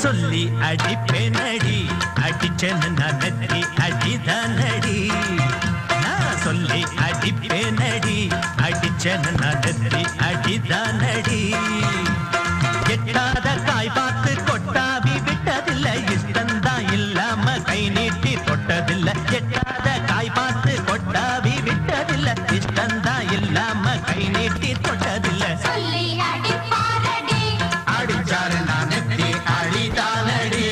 சொல்லி அடிப்பேனடி அடிச்சேன்னு நான் நெத்தி அடிதானடி நான் சொல்லி அடிப்பேனடி அடிச்சேன்னு நான் நெத்தி அடிதானடி எட்டாத காய் பார்த்து கொட்டாவி விட்டதில்லை இஷ்டந்தான் இல்லாம கை நீட்டி தொட்டதில்லை எட்டாத காய் பார்த்து கொட்டாவி விட்டதில்லை இஷ்டந்தான் இல்லாம கை நீட்டி தொட்டதில்லை அடிச்சாரு நான் நெத்தி அடிதானடி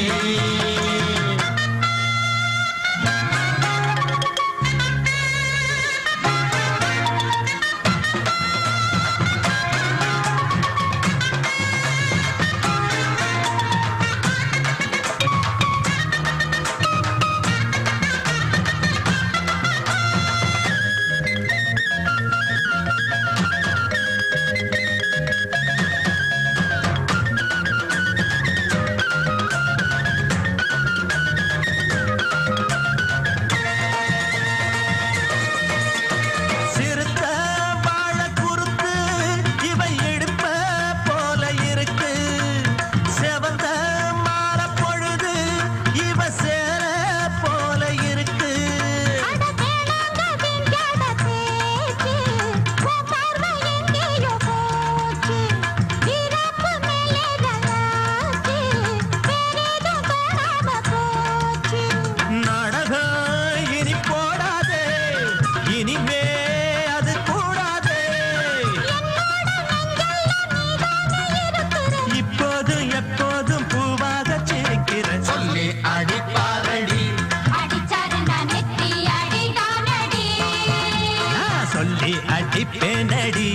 அடிப்பேனடி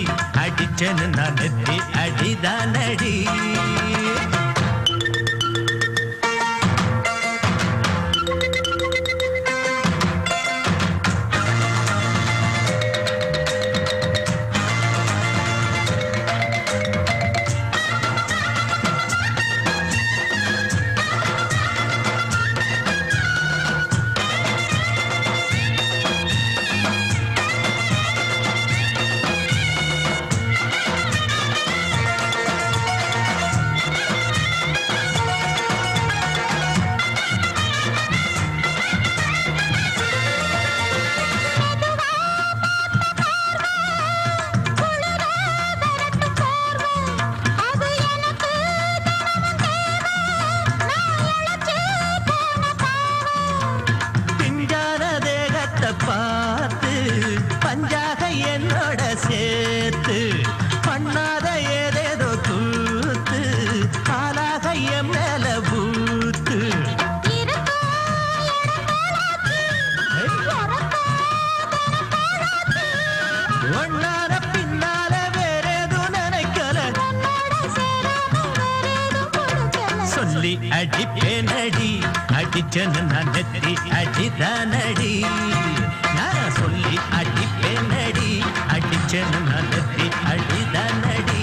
அடிச்சேன்னு நான் நெத்தி அடிதானடி பார்த்து பஞ்சாக என்னோட சேர்த்து பண்ணாத ஏதேதோ கூத்து பாலாக என் மேல பூத்து ஒன்னார பின்னால வேறேதோ நினைக்கல சொல்லி அடிப்பேனடி அடிச்சேன்னு நான் நெத்தி அடிதானடி நான் சொல்லி அடிப்பேனடி அடிச்சேன்னு நான் நெத்தி அடிதானடி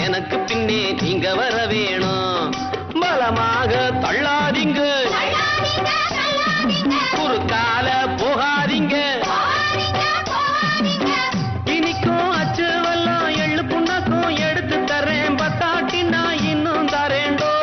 எனக்கு பின்னே நீங்க வர வேணும். பலமாக தள்ளாதீங்க, குறுக்கால போகாதீங்க. இனிக்கும் அச்சு வெல்லம் எள்ளு புண்ணாக்கும் எடுத்து தரேன். பத்தாட்டி நான் இன்னும் தரேண்டோ.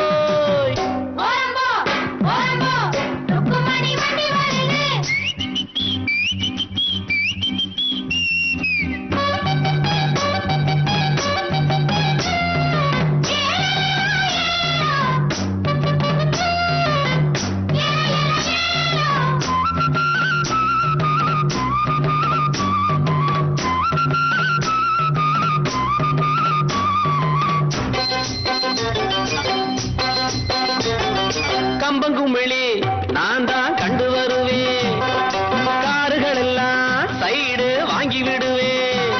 கம்பங்குமிழி நான் தான் கண்டு வருவேன். காருகள் எல்லாம் சைடு வாங்கி விடுவேன்.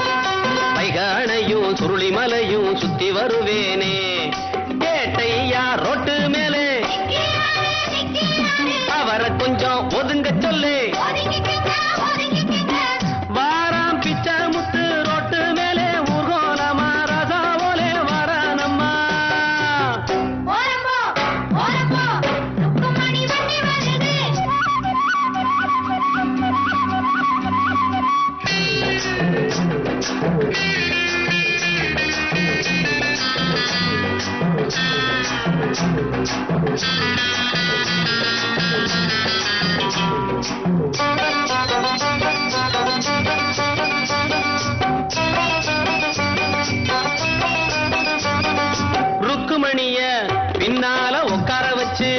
பைகானையும் சுருளி மலையும் சுத்தி வருவேனே. கேட்டையா ரோட்டு மேலே அவரை கொஞ்சம் ஒதுங்க சொல்லு. வாராம் பிச்சை முத்து ரோட்டு மேலே ஊர்கோலமா ரசாவோலே வரானம்மா. ருக்குமணிய பின்னால உட்கார வச்சு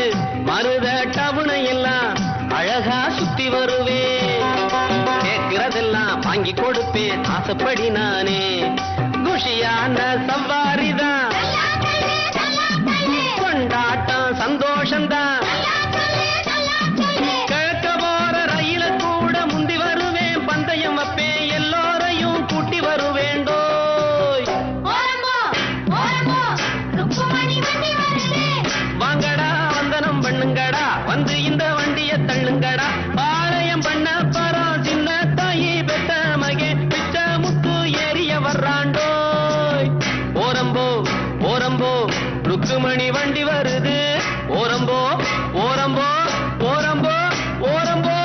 மருத டவுனை எல்லாம் அழகா சுத்தி வருவேன். கேட்கிறதெல்லாம் வாங்கி கொடுப்பேன் ஆசைப்படி நானே. குஷியான சவாரிதான், கொண்டாட்டம் சந்தோஷம்தான். கிழக்க போற ரயில கூட முந்தி வருவேன். பந்தயம் வைப்பேன், எல்லோரையும் கூட்டி வருவேண்டோ. வாங்கடா வந்தனம் பண்ணுங்கடா, வந்து இந்த வண்டிய தள்ளுங்கடா. பாளையம் பண்ண பரம் சின்ன தாயி பெத்த மகே பிச்சை முத்து ஏறிய வர்றாண்டோ. ஓரம்போ ஓரம்போ ருக்குமணி வண்டி வருது. ஓரம்போ ஓரம்போ ஓரம்போ ஓரம்போ.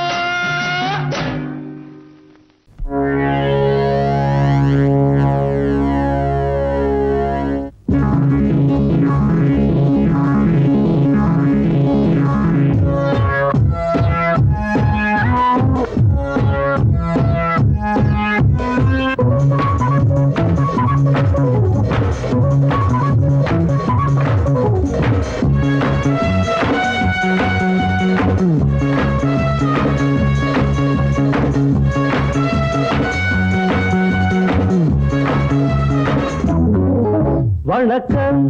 வணக்கம்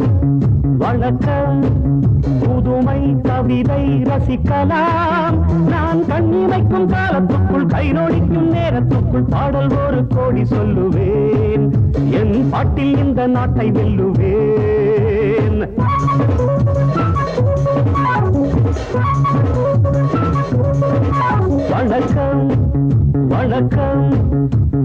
வணக்கம், புதுமை கவிதை ரசிக்கலாம். நான் கண்ணிமைக்கும் காலத்துக்குள் கை நொடிக்கும் நேரத்துக்குள் பாடல் ஒரு கோடி சொல்லுவேன். என் பாட்டில் இந்த நாட்டை வெல்லுவேன். வணக்கம் வணக்கம்,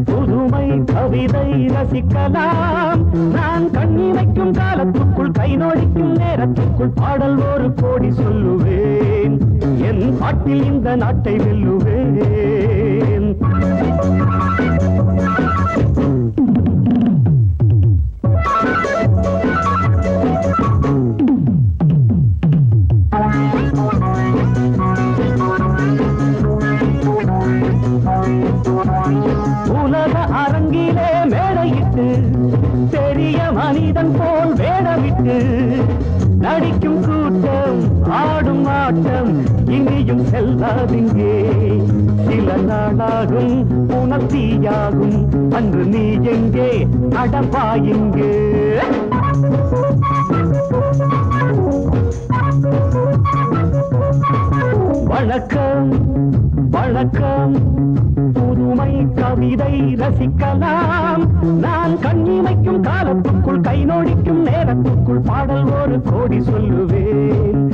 புதுமை கவிதை ரசிக்கலாம். நான் கண்ணிமைக்கும் காலத்துக்குள் கை நொடிக்கும் நேரத்துக்குள் பாடல் ஒரு கோடி சொல்லுவேன். என் பாட்டில் இந்த நாட்டை வெல்லுவேன். உலக அரங்கிலே மேடையிட்டு பெரிய மனிதன் போல் வேடமிட்டு நடிக்கும் கூட்டம் ஆடும் ஆட்டம் இனியும் செல்லாதிங்கே. சில நாளாகும் உணர்த்தியாகும், அன்று நீ எங்கே அடப்பாயிங்கே. வணக்கம் வணக்கம், புதுமை கவிதை ரசிக்கலாம். நான் கண்ணிமைக்கும் காலத்துக்குள் கை நொடிக்கும் நேரத்துக்குள் பாடல் ஒரு கோடி சொல்லுவேன்.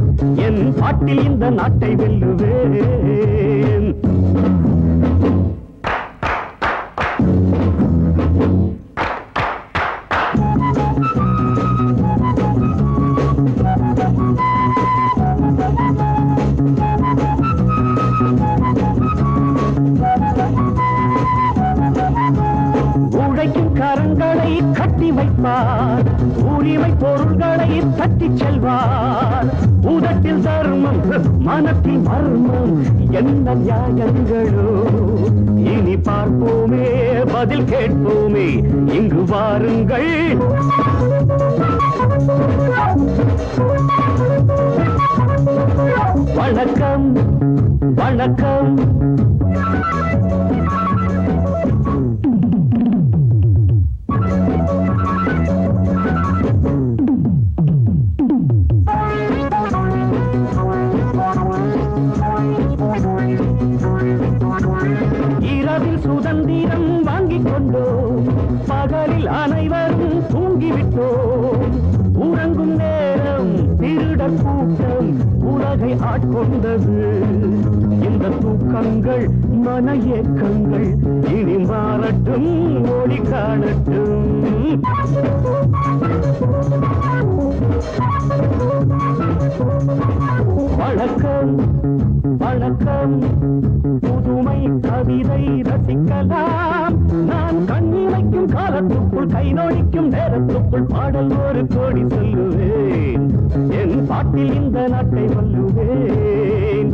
என் பாட்டில் இந்த நாட்டை வெல்லுவேன். செல்வார் உரிமை பொருள்களை தட்டிச் செல்வார் உதட்டில் தர்மம் மனத்தில் மர்மம் என்ன நியாயங்களோ இனி பார்ப்போமே பதில் கேட்போமே இங்கு வாருங்கள் வணக்கம் வணக்கம் இரவில் சுதந்திரம் வாங்கிக் கொண்டோம் பகலில் அனைவரும் தூங்கிவிட்டோம் உறங்கும் நேரம் திருடர் கூட்டம் உலகை ஆட்கொண்டது இந்த தூக்கங்கள் மன ஏக்கங்கள் இனி மாறட்டும் ஒளி காணட்டும் வணக்கம் வணக்கம் புதுமை கவிதை ரசிக்கலாம் நான் கண்ணிமைக்கும் காலத்துக்குள் கை நோடிக்கும் நேரத்துக்குள் பாடல் ஒரு கோடி சொல்லுவேன் என் பாட்டில் இந்த நாட்டை வல்லுவேன்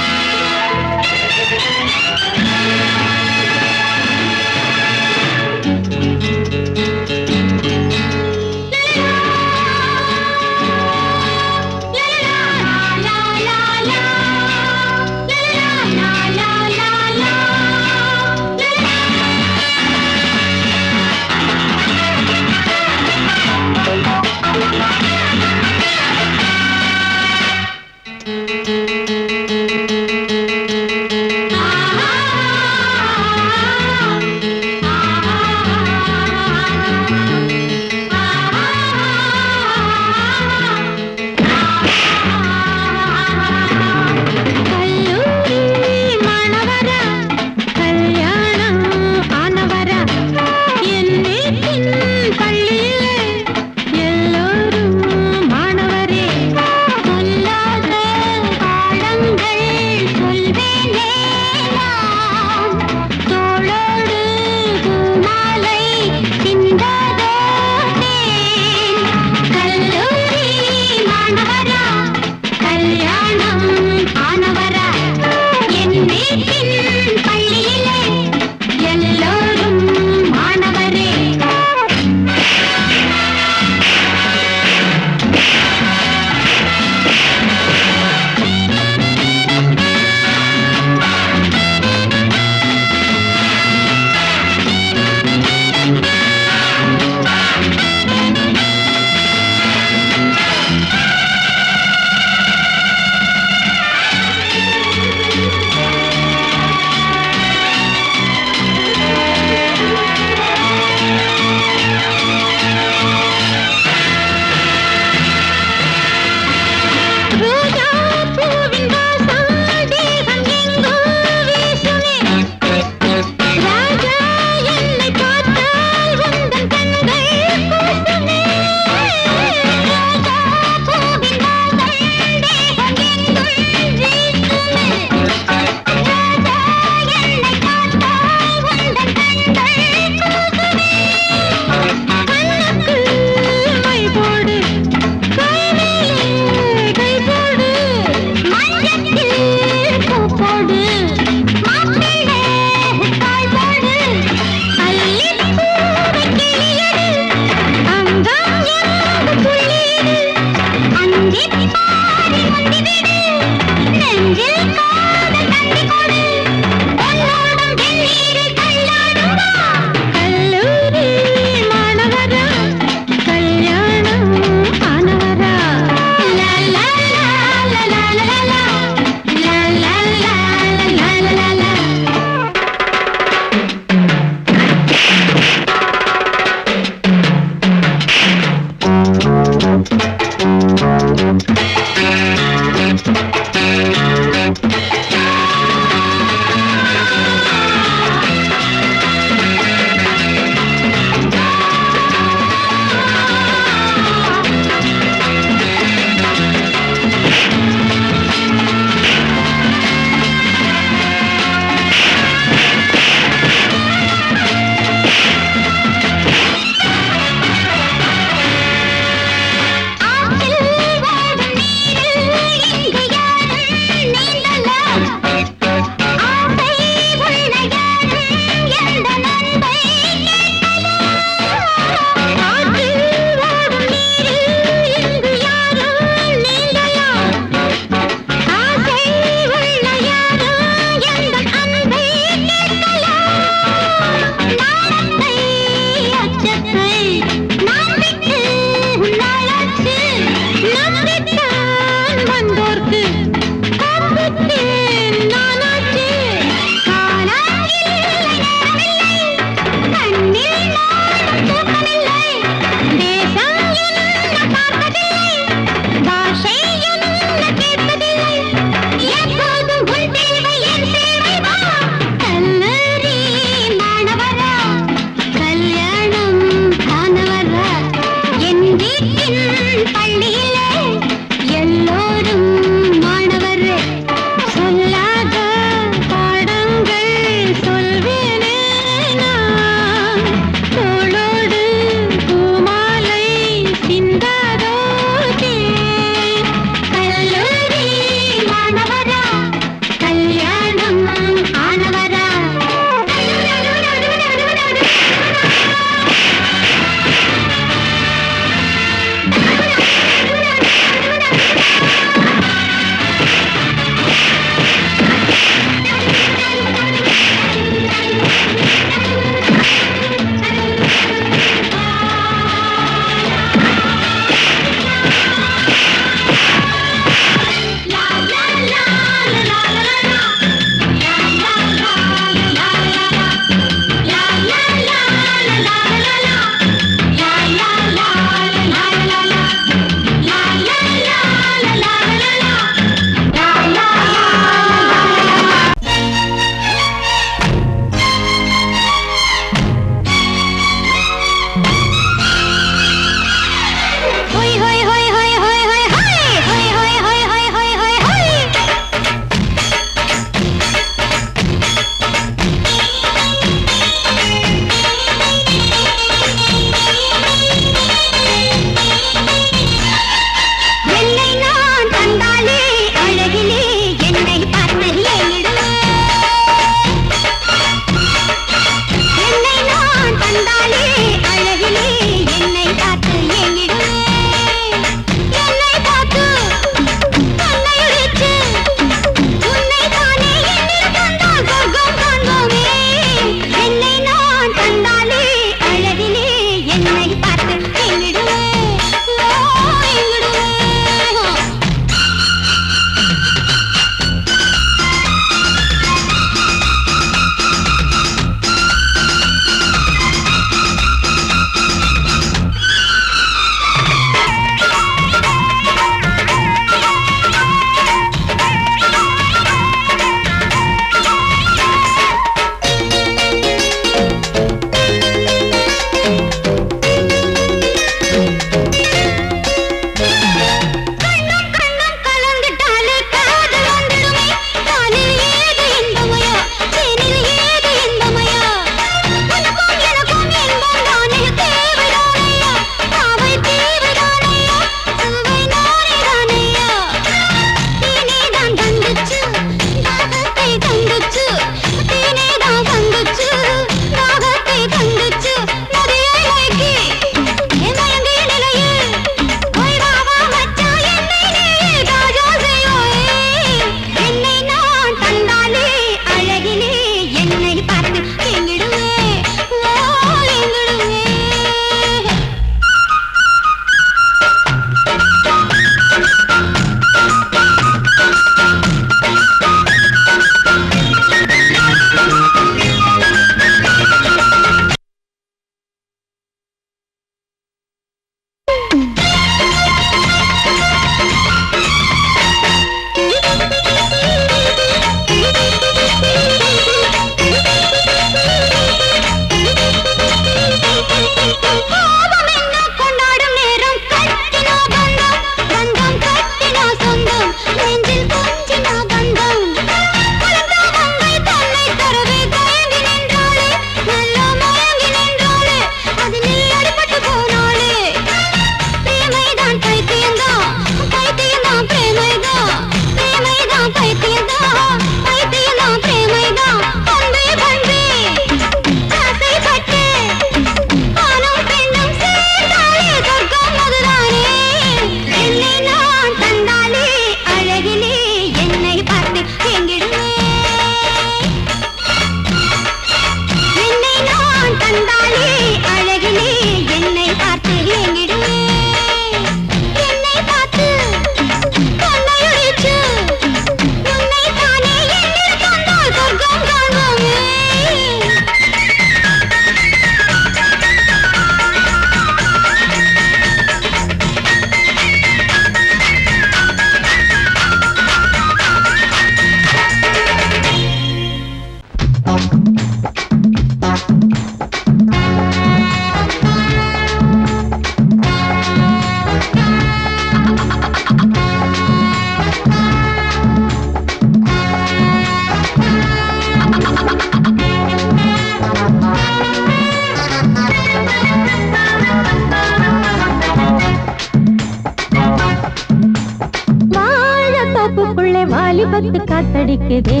வாலிபத்து காத்தடிக்குதே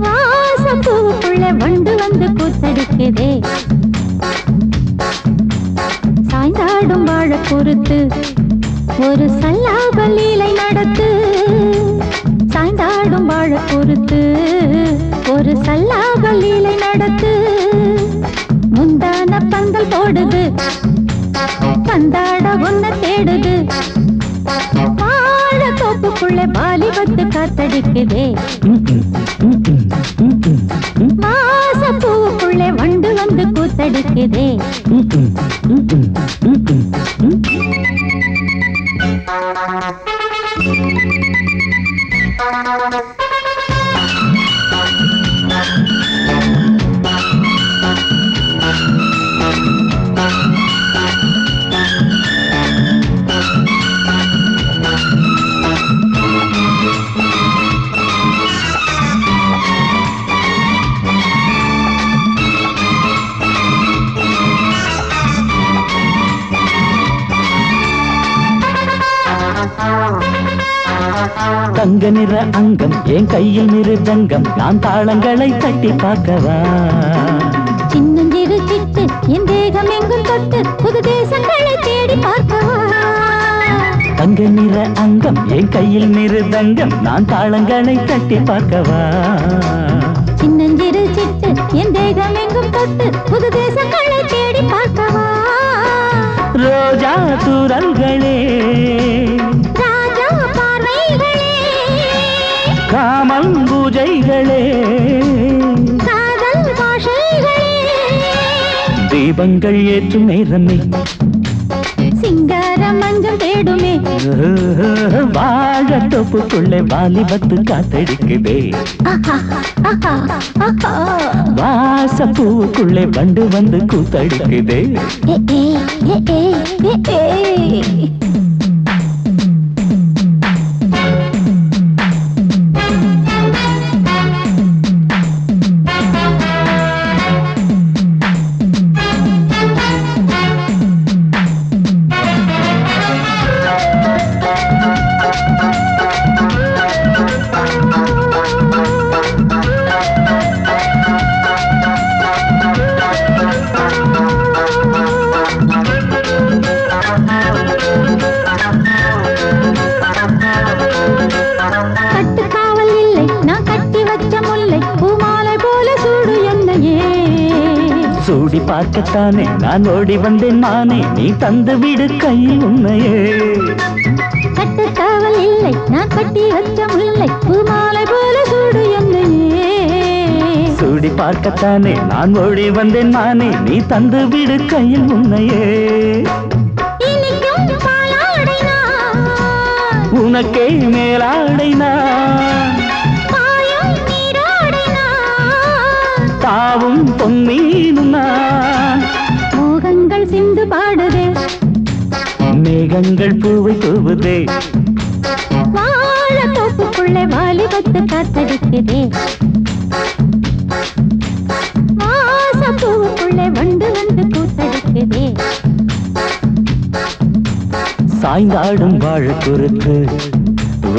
வாசப்பூவுக்குள்ள வண்டு வந்து கூத்தடிக்குதே சாய்ந்தாடும் வாழ பொறுத்து ஒரு சல்லாப லீலை நடத்து சாய்ந்தாடும் வாழ பொறுத்து ஒரு சல்லாப லீலை நடத்து முந்தான பந்தல் போடுது பந்தாட ஒன்ன தேடுது வாழ தோப்புக்குள்ள வாலிபத்து காத்தடிக்குதே வாசப்பூவுக்குள்ள வண்டு வந்து கூத்தடிக்குதே தங்க நிற அங்கம் என் கையில் மிருதங்கம் நான் தாளங்களை தட்டி பார்க்கவா சின்னஞ்சிறு சிட்டு என் தேகம் எங்கும் தொட்டு புது தேசங்களை தேடி பார்க்கவா தங்க நிற அங்கம் என் கையில் மிருதங்கம் நான் தாளங்களை தட்டி பார்க்கவா சின்னஞ்சிறு சிட்டு என் தேகம் எங்கும் தொட்டு புது தேசங்களை தேடி பார்க்கவா ரோஜா தூரல்களே ராஜா பார்வைகளே காமம் பூஜைகளே காதல் பாஷைகளே தீபங்கள் ஏற்றும் நேரமே சிங்கார மஞ்சள் தேடுமே வாழ தொப்புக்குள்ளே வாலிபத்து காத்தடிக்குதே வாசப்பூவுக்குள்ளே வண்டு வந்து கூத்தடிக்குதே கட்டுக்காவல் இல்லை நான் கட்டி வச்ச முல்லை பூமாலை போல சூடு என்னையே சூடி பார்க்கத்தானே நான் ஓடி வந்தேன் நானே நீ தந்து விடு கையில் உண்மையே கட்டுக்காவல் இல்லை நான் கட்டி வச்ச முல்லை பூமாலை போல சூடு என்னையே சூடி பார்க்கத்தானே நான் ஓடி வந்தேன் நானே நீ தந்து விடு கையில் உண்மையே இனிக்கும் பாலாடை நான் உனக்கே மேலாடை நான் பாயும் நீராடை நான் தாவும் பொன்மீனும் நான் மோகங்கள் சிந்து பாடுதே மேகங்கள் பூவை தூவுதே வாழ தோப்புக்குள்ளே வாலிபத்து காத்தடிக்குதே வாசப்பூவுக்குள்ளே வண்டு வந்து கூத்தடிக்குதே சாய்ந்தாடும் வாழ குறுத்து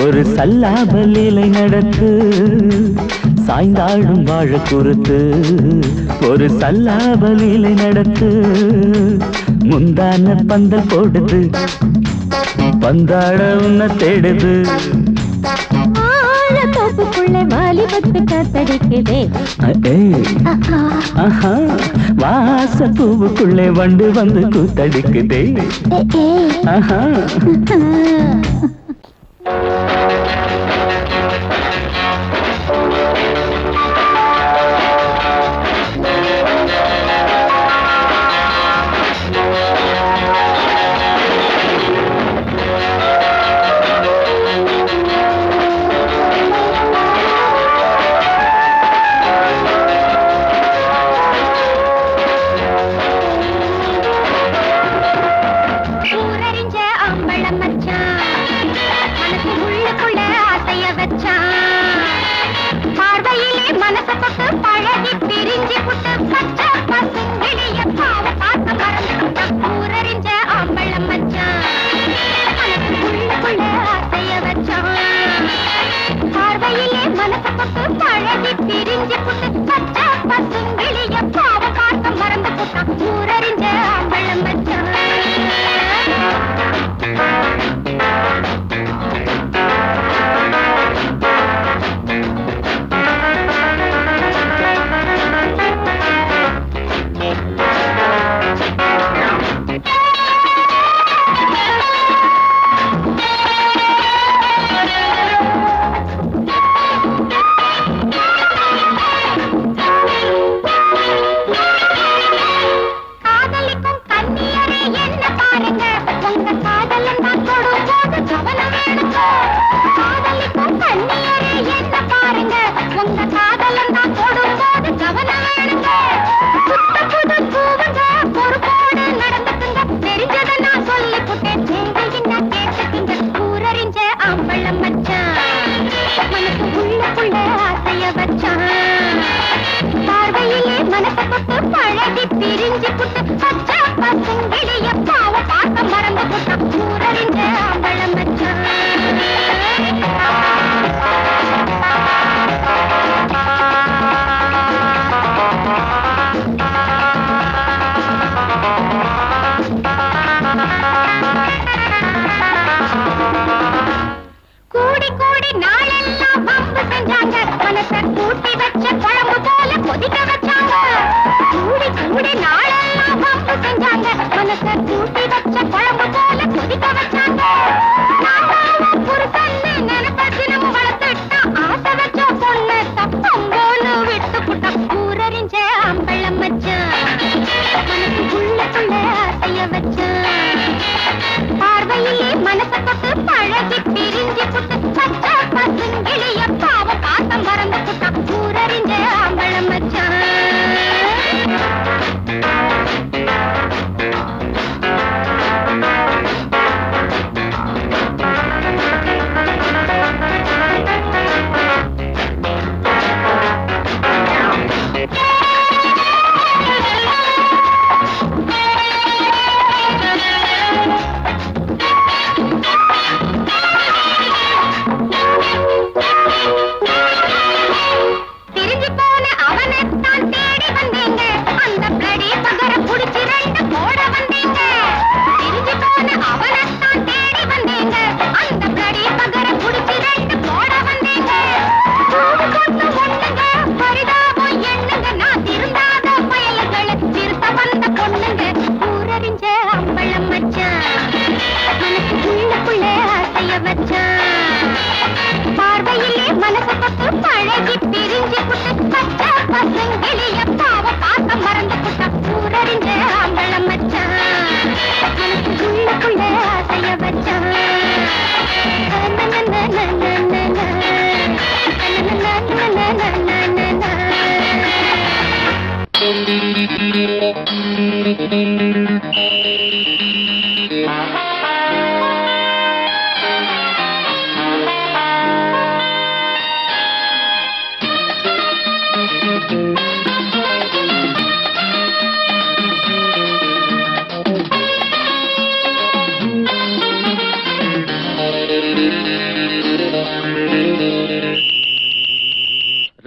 ஒரு சல்லாப லீலை நடத்து சாய்ந்தாடும் வாழ குறுத்து ஒரு சல்லாப லீலை நடத்து முந்தான பந்தல் போடுது பந்தாட உன்ன தேடுது வாழ தோப்புக்குள்ளே வாலிபத்து காத்தடிக்குதே வாசப்பூவுக்குள்ளே வண்டு வந்து கூத்தடிக்குதே ஆஹா ஊரறிஞ்ச அம்பளம் மச்சான் மனசு உள்ளுக்குள்ள ஆசைய வச்சான் பார்வையிலே மனச தொட்டு பழகி பிரிஞ்சு புட்டு பச்சை பசுங்கிளிய பாவ பார்த்த மறந்து ஊரறிஞ்ச அம்பளம் மச்சான் மனசு உள்ளுக்குள்ள ஆசைய வச்சான் பசங்கிளிய பாவ பார்க்க மறந்து போட்டான் ஊரறிஞ்ச அம்பளம் மச்சான்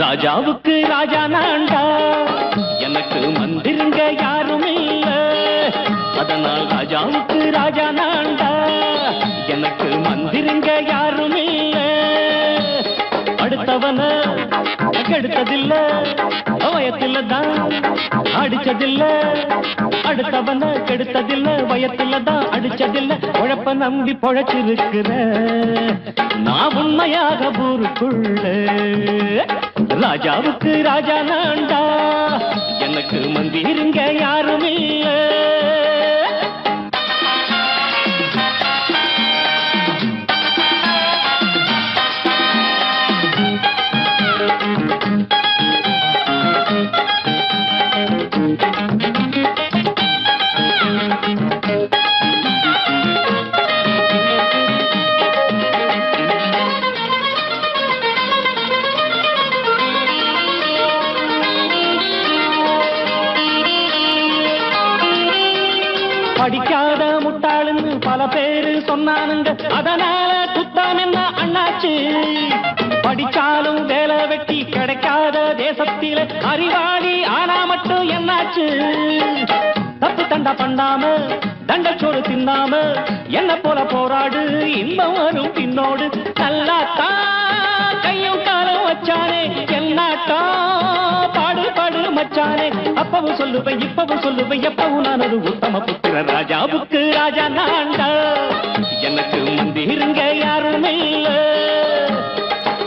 ராஜாவுக்கு ராஜா நான்டா, எனக்கு மந்திருங்க யாரும் இல்ல. அதனால் ராஜாவுக்கு ராஜா நான்டா, எனக்கு மந்திருங்க யாரும் இல்ல. அடுத்தவன கெடுத்ததில்ல, வயத்துல தான் அடிச்சதில்ல. அடுத்தவன கெடுத்ததில்ல, வயத்துல தான் அடிச்சதில்ல. உழப்ப நம்பி பொழைச்சிருக்கிற நான் உண்மையாக ஊருக்குள்ள. ராஜாவுக்கு ராஜா நான்டா, எனக்கு மந்திருங்க யாரும் இல்ல. பேரு சொன்னானுங்க அதனால குத்தம் என்ன அண்ணாச்சு படிச்சாலும் வேலை வெட்டி கிடைக்காத தேசத்தில அறிவாளி ஆனா மட்டும் என்னாச்சு தப்பு தண்டா பண்ணாம தண்டச்சோறு தின்னாம என்ன போல போராடு இன்பம் வரும் பின்னோடு நல்லாத்தான் கையும் காலம் வச்சானே என்னாட்டா பாடு பாடு மச்சானே அப்பவும் சொல்லுவேன் இப்பவும் சொல்லுவேன் எப்பவும் நான் ஒரு உத்தம புத்திர ராஜாவுக்கு ராஜா நான்டா எனக்கு முந்திருங்க யாரும் இல்ல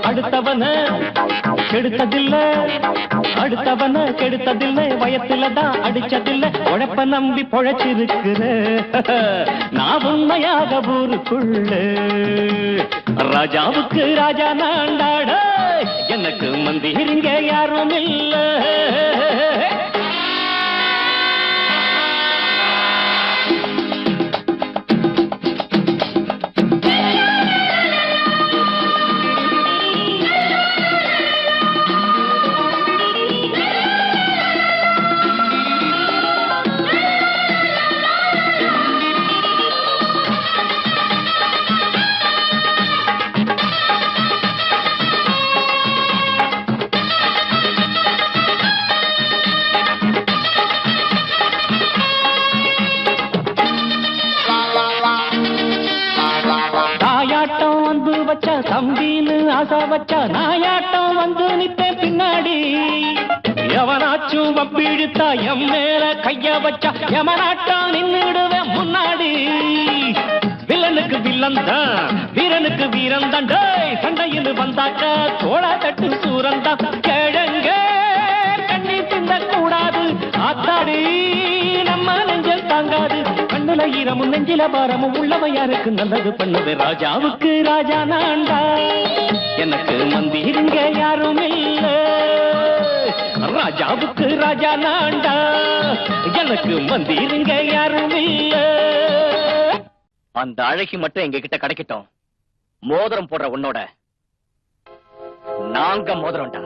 அடுத்தவன கெடுத்ததில்ல அடுத்தவன கெடுத்ததில்ல வயத்துல தான் அடிச்சதில்ல உழைப்ப நம்பி பொழைச்சிருக்கிற நான் உண்மையாக ஊருக்குள்ள ராஜாவுக்கு ராஜா நாண்டாட எனக்கு மந்திரிங்க யாரும் இல்ல தம்பின்னு ஆசா வச்சா நாயாட்டம் வந்து நிப்பேன் பின்னாடி எவனாச்சும் வப்பிழுத்தா எம் மேல கைய வச்சா எவனாட்டம் நின்னுடுவேன் முன்னாடி வில்லனுக்கு வில்லன் தான் வீரனுக்கு வீரன் தான் சண்டையில் வந்தாக்க தோள தட்டு சூரன் தான் கிழங்க கண்ணி தின்ன கூடாது ஆத்தாடி நம்ம நெஞ்சல் தாங்காது கண்ணுல ஈரமும் நெஞ்சில பாரமும் உள்ளவன் யாருக்கு நல்லது பண்ணது ராஜாவுக்கு ராஜா நான்டா எனக்கு மந்திருங்க யாரும் இல்ல ராஜாவுக்கு ராஜா நான்டா எனக்கு மந்திருங்க யாரும் இல்ல அந்த அழகி மட்டும் எங்க கிட்ட கிடைக்கட்டும் மோதிரம் போடுற உன்னோட நாங்க மோதிரம்டா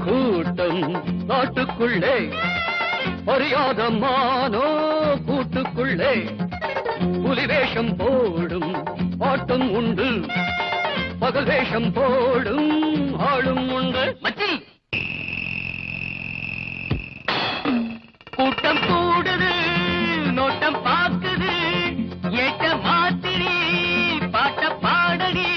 கூட்டம் காட்டுக்குள்ளே அறியாத மானோ கூட்டுக்குள்ளே புலிவேஷம் போடும் ஆட்டம் உண்டு பகல் வேஷம் போடும் ஆளும் உண்டு மச்சி கூட்டம் கூடுது நோட்டம் பாக்குது ஏட்ட மாத்திரி பாட்ட பாடடி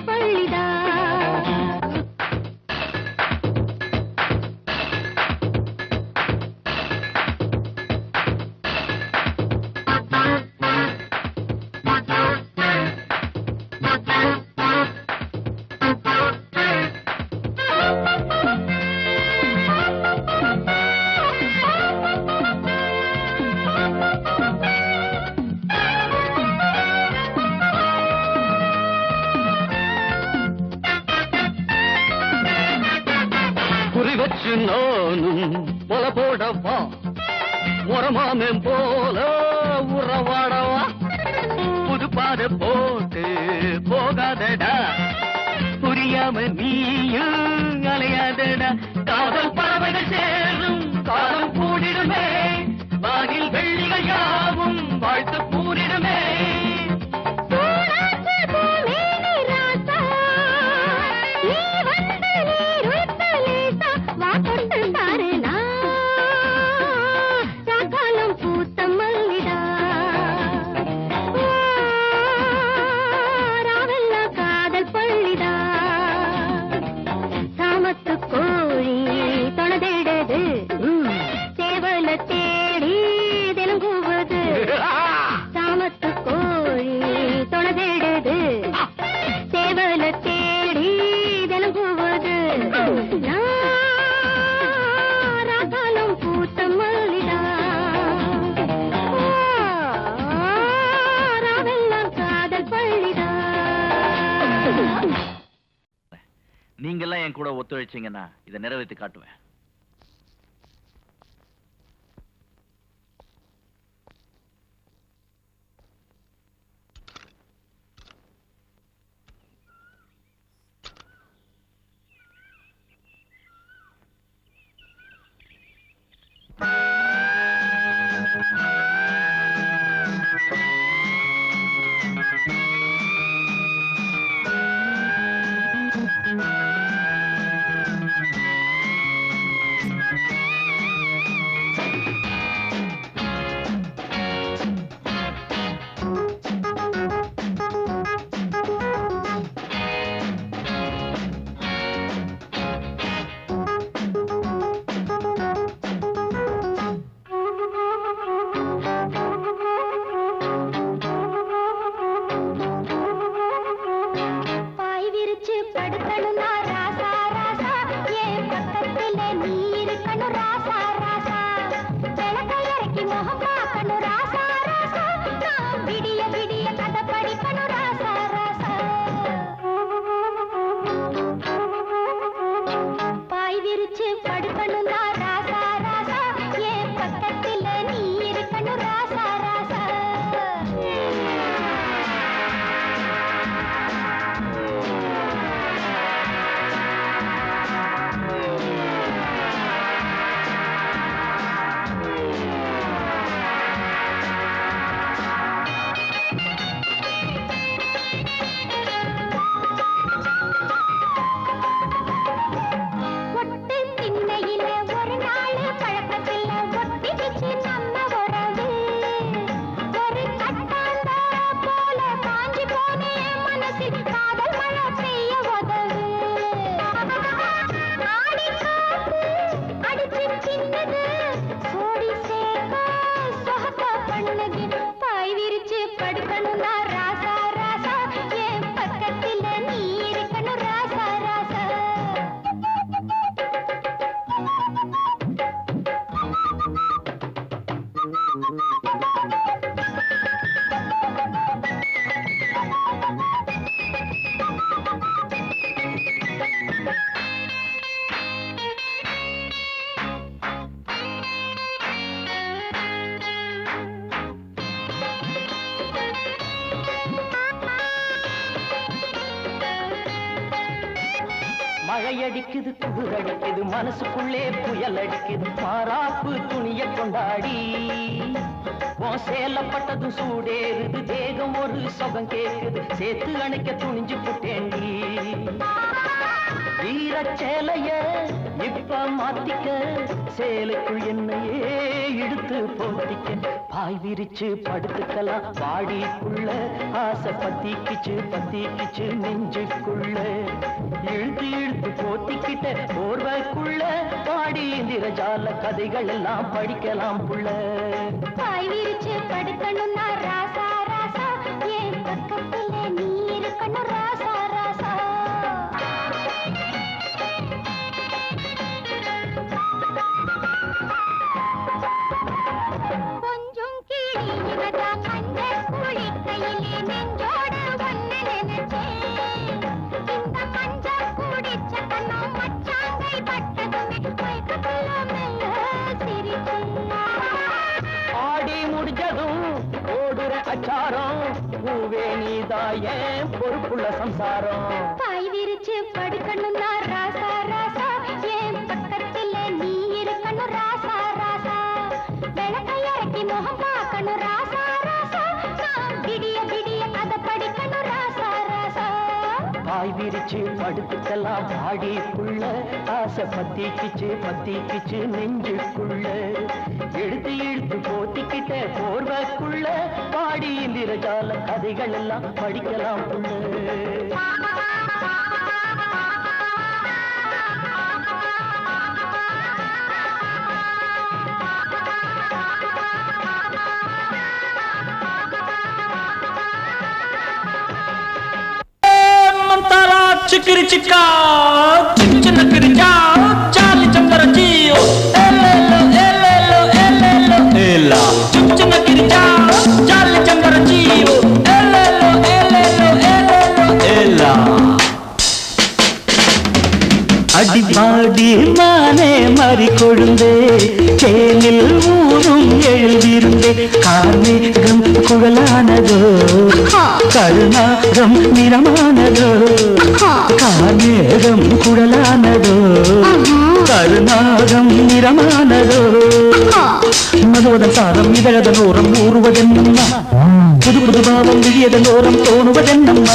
காதல் நீரு நானும் போல போடவா உரமாமன் போல உறவாடவா புது பாத போட்டு போகாதடா புரியாம நீயும் அலையாதடா காதல் பறவைகள் சேரும் காலம் கூடிடுமே வாகில் வெள்ளிகள் யாவும் வாழ்த்து கூறிடுமே நீங்கெல்லாம் என் கூட ஒத்துழைச்சீங்கன்னா இதை நிறைவேற்றி காட்டுவேன். மழையடிக்குது குளிரடிக்குது மனசுக்குள்ளே புயல் அடிக்குது மாறாப்பு துணிய கொண்டாடி உன் சேலப்பட்டதும் சூடேறுது தேகம் ஒரு சுகம் கேக்குது சேர்த்து அணைக்க துணிஞ்சு புட்டேண்டி ஈரச்சேலைய இப்ப மாத்திக்க சேலைக்குள் என்னையே இழுத்து போத்திக்க பாய் விரிச்சு படுத்துக்கலாம் பாடிக்குள்ள ஆசை பத்திக்கிச்சு நெஞ்சுக்குள்ள இழுத்து இழுத்து போத்திக்கிட்ட போர்வைக்குள்ள பாடி இந்திரஜால கதைகள் எல்லாம் படிக்கலாம் புள்ள பாய் விரிச்சு படுக்கணும்னா ராசா ராசா என் பக்கத்துல நீ இருக்கணும் ராசா ராசா கொஞ்சம் கிளியினதா மஞ்ச குளிக்கையிலே நெஞ்சோடு ஒன்னு நினைச்சேன் இந்த மஞ்ச குடிச்ச கண்ணம் மச்சாங்கை பட்டதுமே பிரச்சாரம் பூவே நீதாயே பொறுப்புள்ள சம்சாரம் பாய் விரிச்சு படுக்கணும் நான் ராசா ராசா என் பக்கத்துல நீ இருக்கணும் ராசா ராசா விளக்கை இறக்கி முகம் பார்க்கணும் ராசா ராசா நான் விடிய விடிய கதை படிக்கணும் ராசா ராசா பாய் விரிச்சு படுத்துக்கலாம் பாடிக்குள்ள ஆசை பத்திக்கிச்சு நெஞ்சுக்குள்ள எடுத்து இழுத்து போத்திக்கிட்ட போர்வக்குள்ள பாடி இந்திரஜால கதைகள் எல்லாம் படிக்கலாம் புள்ள चिकरी चिक्का चिन्न किरिचा चाली चंदर जियो एलेलो एलेलो एलेलो एला चिन्न किरिचा चाली चंदर जियो एलेलो एलेलो एलेलो एला அடிப்பாடி மானே மாறி கொழுந்தே தேனில் ஊரும் எழுதிருந்தே கார்மேகம் குழலானதோ கருணாகம் நிறமானதோ கார்மேகம் குழலானதோ கருணாகம் நிறமானதோ மதுவதன் சாரம் இதழதன் ஓரம் ஊறுவதென்னம்மா புது புது பாவம் விழியதன் ஓரம் தோணுவதென்னம்மா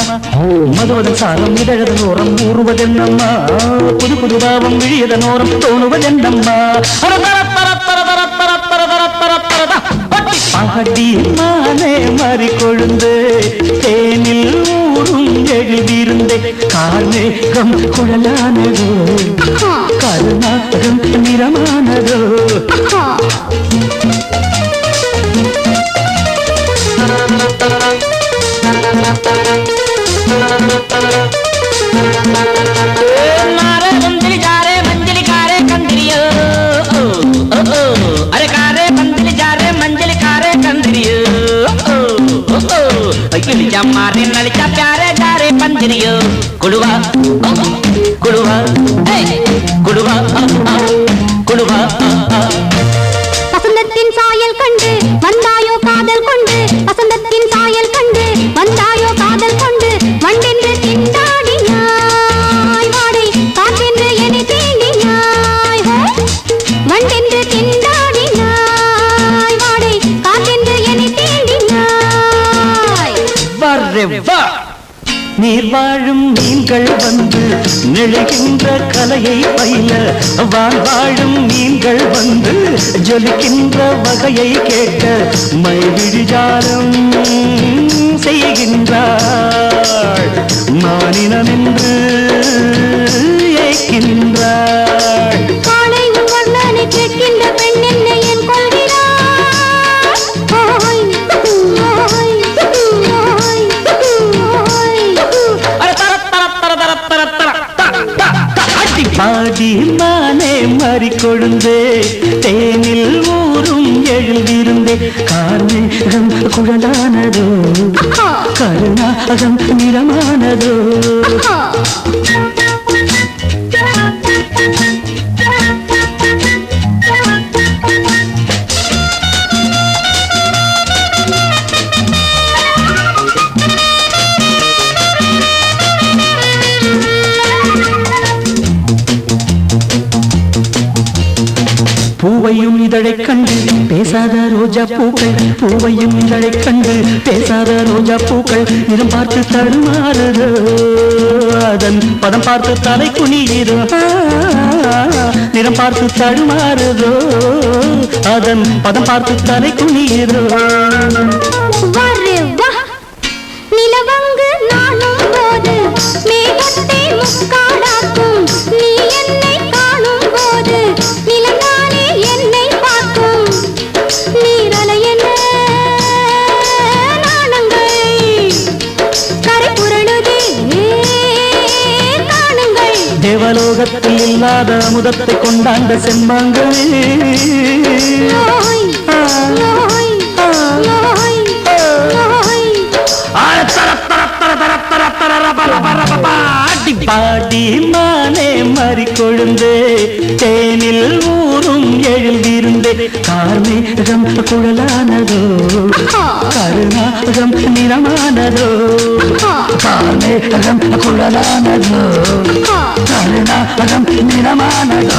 மதுவதன் சாரம் இதழதன் ஓரம் ஊறுவதென்னம்மா புது புது பாவம் விழியதன் ஓரம் தோணுவதென்னம்மா பாடி மானே மாறி கொழுந்து தேனில் ஊரும் எழுதியிருந்தே கார்மேகம் குழலானதோ கருணாகம் நிறமானதோ मारे मंदिर जा रे मंजिल कारे कंदरियो अरे कारे मंदिर जा रे मंजिल कारे कंदरियो किलिचा मारे नलिचा प्यारे जा रे पंजरियो कुड़वा कुड़वा कुड़वा कुड़वा வசந்தத்தின் சாயல் கண்டு வந்தாயோ காதல் கொண்டு வசந்தத்தின் சாயல் கண்டு வந்தாயோ காதல் கொண்டு வண்டென்று திண்டாடினாய் வாடை காற்றென்று என்னை தீண்டினாய் வண்டென்று திண்டாடினாய் வாடை காற்றென்று என்னை தீண்டினாய் வரே வா நீர் வாழும் மீன்கள் வந்து நெழுகின்ற கலையை பயில வாழும் மீன்கள் வந்து ஜொலிக்கின்ற வகையை கேட்க மைவிழிஜாலம் செய்கின்றாள் மானினம் என்று ஏற்கின்றாள் காலை உன் வர்ணனை கேட்கின்ற பெண் என்னை என் கொள்கிறாள் ஓய் ஓய் ஓய் பாடி மானே மாறி கொழுந்தே தேனில் ஊரும் எழுதியிருந்தே கார்மேகம் குழலானதோ கருணாகம் நிறமானதோ பூவையும் இதழைக் கண்டு பேசாத ரோஜா பூக்கள் பூவையும் இதழைக் கண்டு பேசாத ரோஜா பூக்கள் நிறம் பார்த்து தடுமாறுதோ அதன் பதம் பார்த்து தலை குனியுதோ நிறம் பார்த்து தடுமாறுதோ அதன் பதம் பார்த்து தலை குனியுதோ நிலவங்கு நானும் போது மேகத்தை முக்காடாக்கும் நீ என்னை காணும் போது நிலங்காலே என்னை பார்க்கும் நீரலை என்ன நாணங்கள் கரை புரளுதே காணுங்கள் தேவலோகத்தில் இல்லாத அமுதத்தை கொண்டாண்ட செம்மாங்களே பாடி மானே மாறி கொழுந்தே தேனில் ஊரும் எழுதியிருந்தே கார்மேகம் குழலானதோ கருணாகம் நிறமானதோ கார்மேகம் குழலானதோ கருணாகம் நிறமானதோ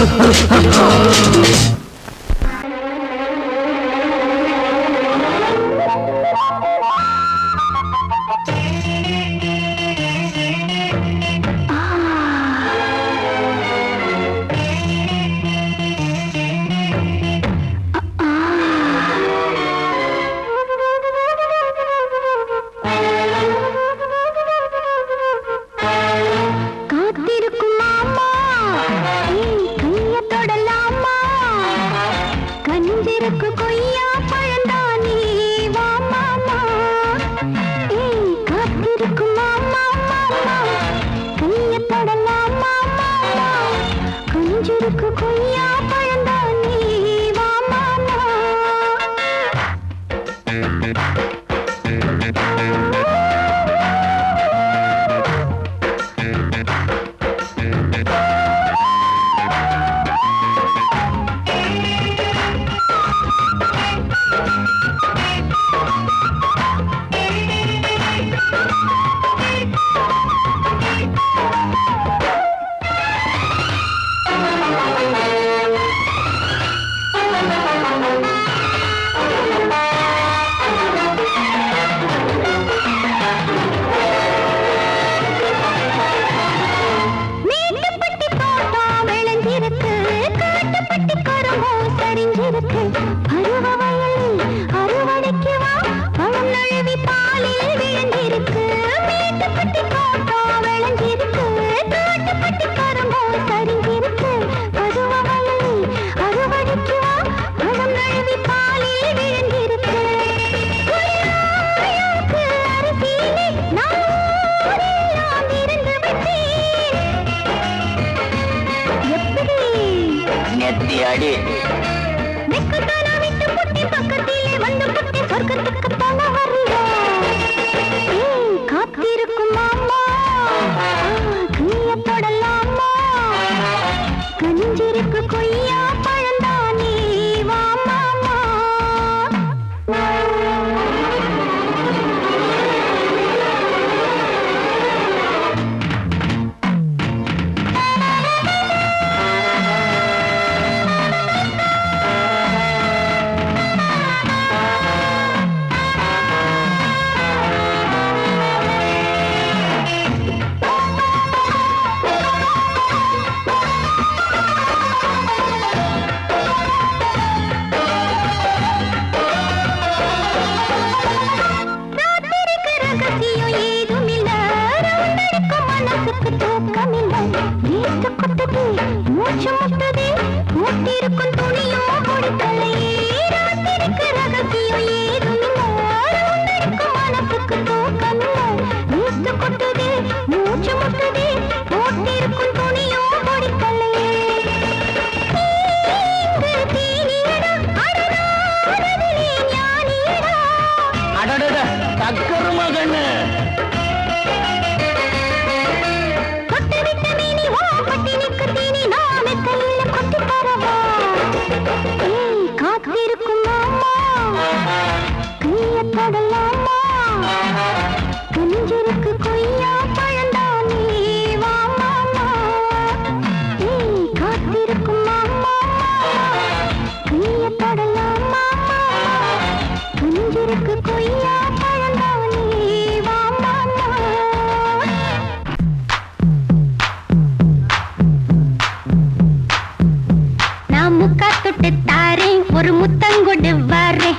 ஒரு முத்தங்கொடு வரே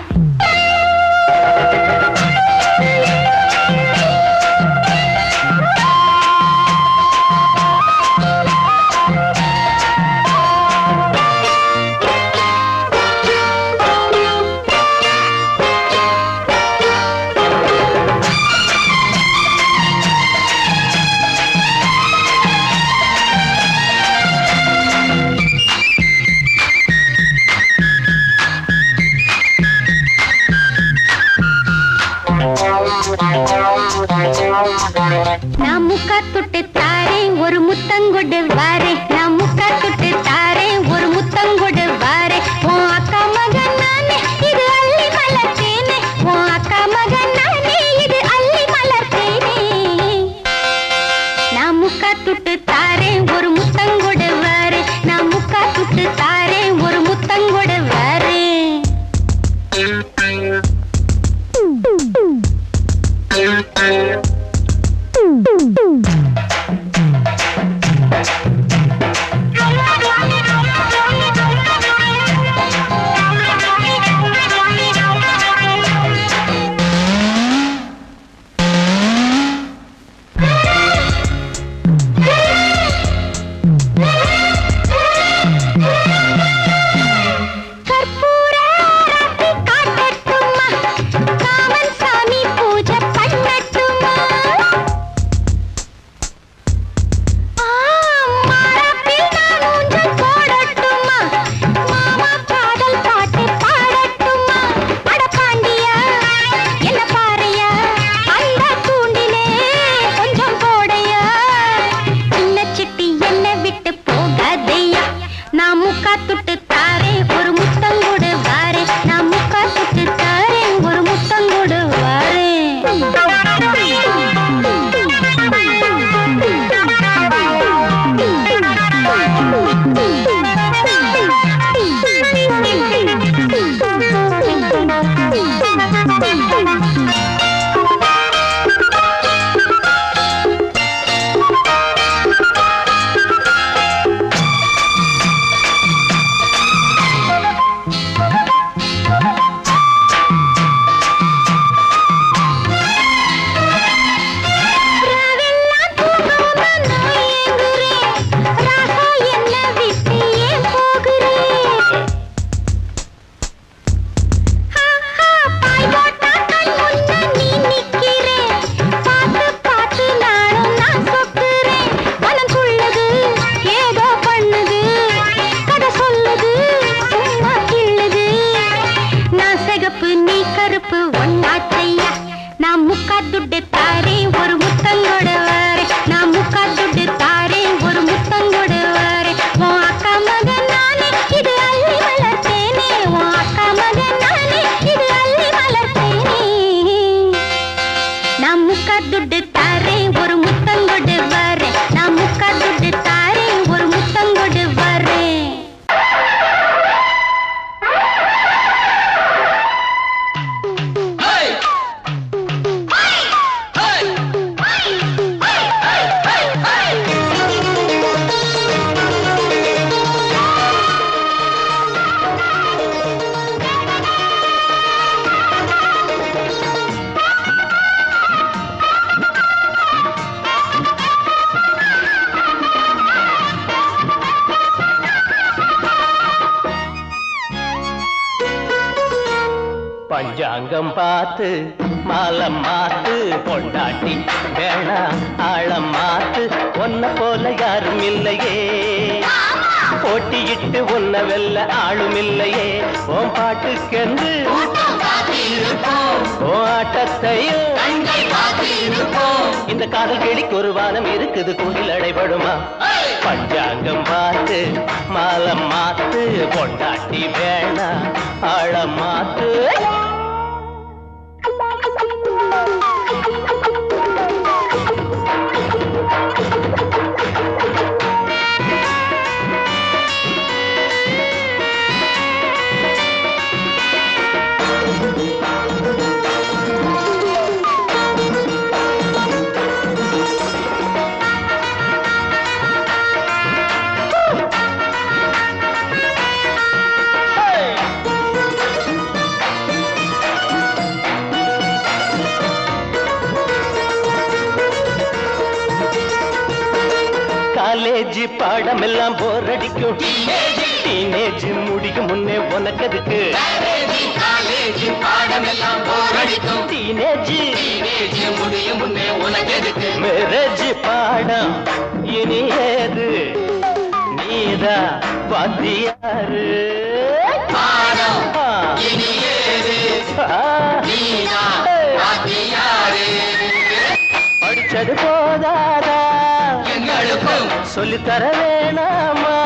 நான் முக்கா தொட்டு தாரேன் ஒரு முத்தங்கொடு வாரே நான் முக்கா தொட்டு தாரேன் ஒரு முத்தங்கொடு வாரே உன் அக்கா மகன் நானே இது அள்ளி மலத்தேனே உன் பஞ்சாங்கம் பார்த்து மாலம் மாத்து பொண்டாட்டி வேணா ஆழம் மாத்து ஒன்ன போல யாரும் இல்லையே போட்டியிட்டு ஒன்ன வெல்ல ஆளும் இல்லையே ஓம் பாட்டுக்கென்று ஓ ஆட்டத்தையும் இந்த காதல் கிளிக்கு ஒரு வானம் இருக்குது கூடில் அடைபடுமா பஞ்சாங்கம் பார்த்து மாலம் மாத்து பொண்டாட்டி வேணா ஆழம் மாத்து காலேஜ் பாடம் எல்லாம் போர் அடிக்கும் டீனேஜ் முடிக்கும் முன்னே உனக்கு எதுக்கு காலேஜ் பாடம் எல்லாம் போர் அடிக்கும் டீனேஜ் முடியும் முன்னே உனக்கு எதுக்கு மேரேஜ் பாடம் இனி ஏது நீதா வாத்தியாரு பாடம் இனி ஏது நீதா வாத்தியாரு படிச்சது போதாதா சொல்லித்தர வேணாமா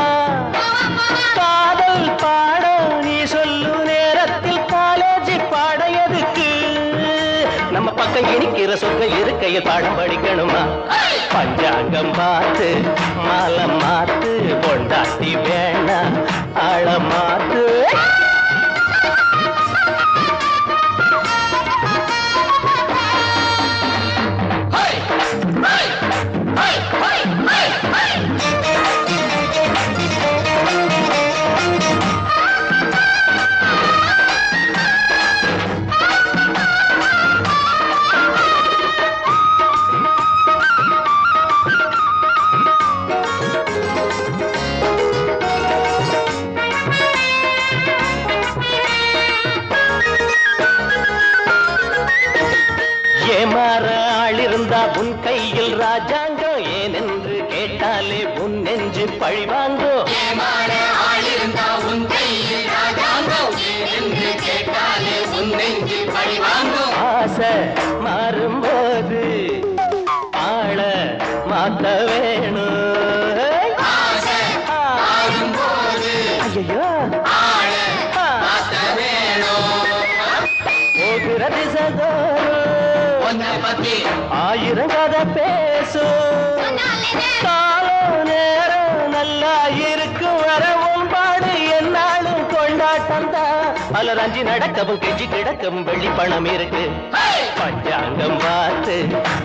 காதல் பாடம் நீ சொல்லு நேரத்தில் காலேஜ் பாட எதுக்கு நம்ம பக்கம் இனிக்கிற சொக்க இருக்கையில் பாடம் படிக்கணுமா பஞ்சாங்கம் பார்த்து மாலம் மாத்து பொண்டாட்டி வேணா ஆழம் மாத்து ஏமாற ஆளிருந்தா உன் கையில் ராஜாங்கம் ஏனென்று கேட்டாலே உன் நெஞ்சு பழிவாங்கோ ஏமாற ஆளிருந்தா உன் கையில் ராஜாங்கம் ஏனென்று கேட்டாலே உன் நெஞ்சில் பழிவாங்கும் ஆசை மாறும்போது ஆள மாத்த வேணும் ஆசை மாறும்போது ஐயோ ஆள மாத்த வேணும் போகிற திசதோறும் உன்னை பத்தி ஆயிரம் கதை பேசும் காலம் நேரம் நல்லா இருக்கும் வர உன்பாடு என்னாலும் கொண்டாட்டம் தான் பலர் அஞ்சி நடக்கவும் கெஞ்சி கிடக்கவும் வெள்ளி பணம் இருக்கு பஞ்சாங்கம் பார்த்து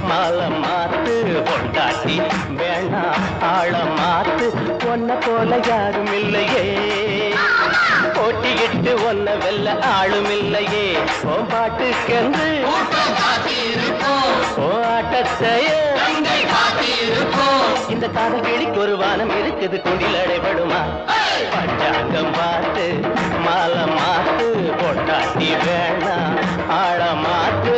மாலம் மாத்து கொண்டாட்டி வேணாம் ஆழம் மாத்து ஒன்ன போல யாரும் இல்லையே போட்டியிட்டு ஒன்ன வெல்ல ஆளும் இல்லையே ஓம் பாட்டுக்கென்று கூட்டம் காத்திருப்போம் ஓ ஆட்டத்தையே கங்கை காத்திருப்போம் இந்த காதல் கிளிக்கு ஒரு வானம் இருக்குது குண்டில் அடைபடுமா பஞ்சாங்கம் பார்த்து மாலை மாத்து பொட்டாட்டி வேணாம் ஆழ மாத்து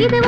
இது